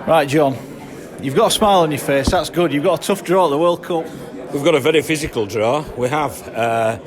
Right, John, you've got a smile on your face, that's good. You've got a tough draw at the World Cup. We've got a very physical draw, we have.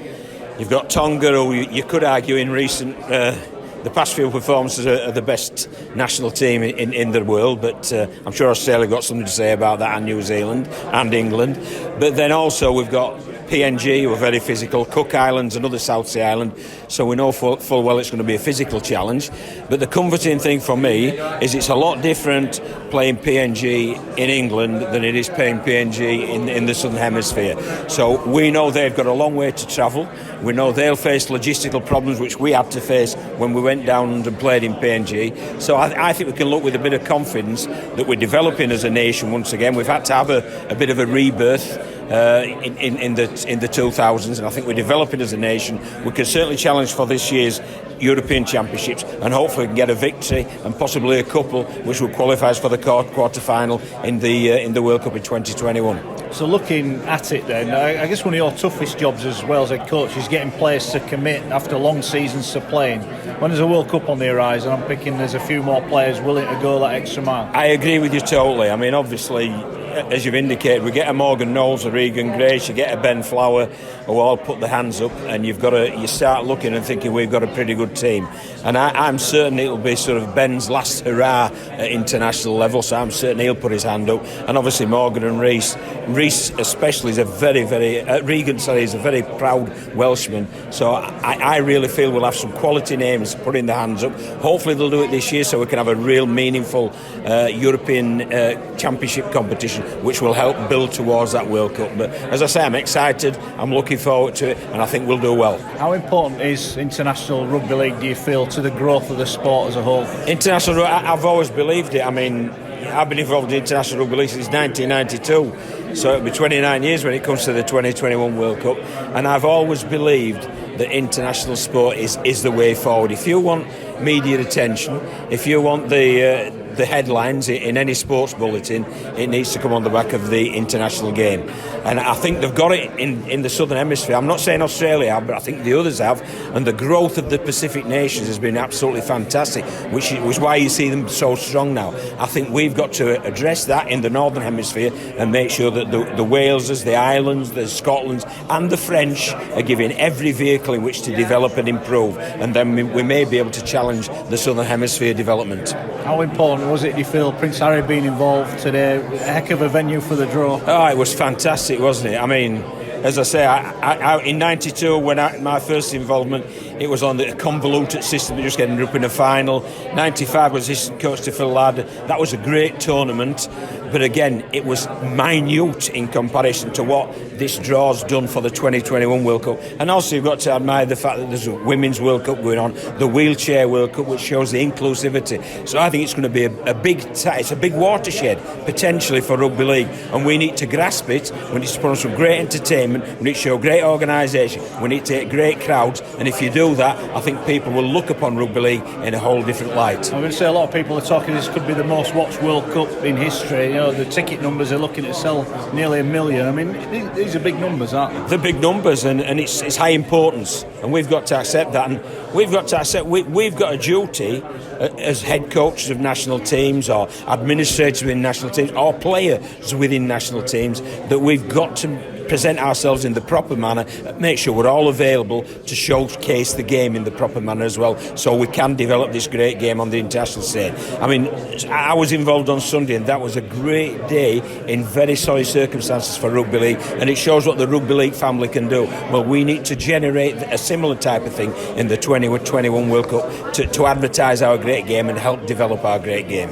You've got Tonga, who you could argue in the past few performances are the best national team in the world, but I'm sure Australia got something to say about that, and New Zealand and England. But then also we've got PNG, who are very physical, Cook Islands, another South Sea island, so we know full well it's going to be a physical challenge. But the comforting thing for me is it's a lot different playing PNG in England than it is playing PNG in the Southern Hemisphere. So we know they've got a long way to travel. We know they'll face logistical problems which we had to face when we went down and played in PNG. So I think we can look with a bit of confidence that we're developing as a nation once again. We've had to have a bit of a rebirth in the 2000s, and I think we're developing as a nation. We can certainly challenge for this year's European Championships, and hopefully we can get a victory and possibly a couple which will qualify us for the quarter final in the World Cup in 2021. So looking at it then, I guess one of your toughest jobs as well as head coach is getting players to commit after long seasons to playing. When there's a World Cup on the horizon, I'm picking there's a few more players willing to go that extra mile. I agree with you totally. I mean, obviously, as you've indicated, we get a Morgan Knowles, a Regan Grace, you get a Ben Flower, who all put the hands up, and you start looking and thinking we've got a pretty good team. And I'm certain it'll be sort of Ben's last hurrah at international level, so I'm certain he'll put his hand up. And obviously Morgan and Reece especially is a Regan is a very proud Welshman. So I really feel we'll have some quality names putting their hands up. Hopefully they'll do it this year so we can have a real meaningful European Championship competition, which will help build towards that World Cup. But as I say, I'm excited, I'm looking forward to it, and I think we'll do well. How important is international rugby league, do you feel, to the growth of the sport as a whole? International, I've always believed it. I mean, I've been involved in international rugby league since 1992, so it'll be 29 years when it comes to the 2021 World Cup, and I've always believed that international sport is the way forward. If you want media attention, if you want the headlines in any sports bulletin, it needs to come on the back of the international game. And I think they've got it in the Southern Hemisphere. I'm not saying Australia have, but I think the others have. And the growth of the Pacific nations has been absolutely fantastic, which is why you see them so strong now. I think we've got to address that in the Northern Hemisphere and make sure that the Walesers, the Islands, the Scotlands and the French are given every vehicle in which to develop and improve. And then we may be able to challenge the Southern Hemisphere development. How important was it, do you feel, Prince Harry being involved today? A heck of a venue for the draw. Oh, it was fantastic, wasn't it? I mean, as I say, I in '92, when my first involvement, it was on the convoluted system of just getting up in the final. '95 was assistant coach to Phil Ladd. That was a great tournament, but again, it was minute in comparison to what this draw's done for the 2021 World Cup. And also you've got to admire the fact that there's a Women's World Cup going on, the Wheelchair World Cup, which shows the inclusivity. So I think it's going to be it's a big watershed, potentially, for rugby league, and we need to grasp it. We need to put on some great entertainment, we need to show great organisation, we need to get great crowds, and if you do that, I think people will look upon rugby league in a whole different light. I'm going to say a lot of people are talking this could be the most watched World Cup in history. You know, the ticket numbers are looking to sell nearly 1 million. I mean, these are big numbers, aren't they? They're big numbers, and it's high importance, and we've got to accept that. And we've got to accept we've got a duty as head coaches of national teams, or administrators within national teams, or players within national teams, that we've got to present ourselves in the proper manner, make sure we're all available to showcase the game in the proper manner as well, so we can develop this great game on the international scene. I mean, I was involved on Sunday, and that was a great day in very sorry circumstances for rugby league, and it shows what the rugby league family can do. Well, we need to generate a similar type of thing in the 2021 World Cup to advertise our great game and help develop our great game.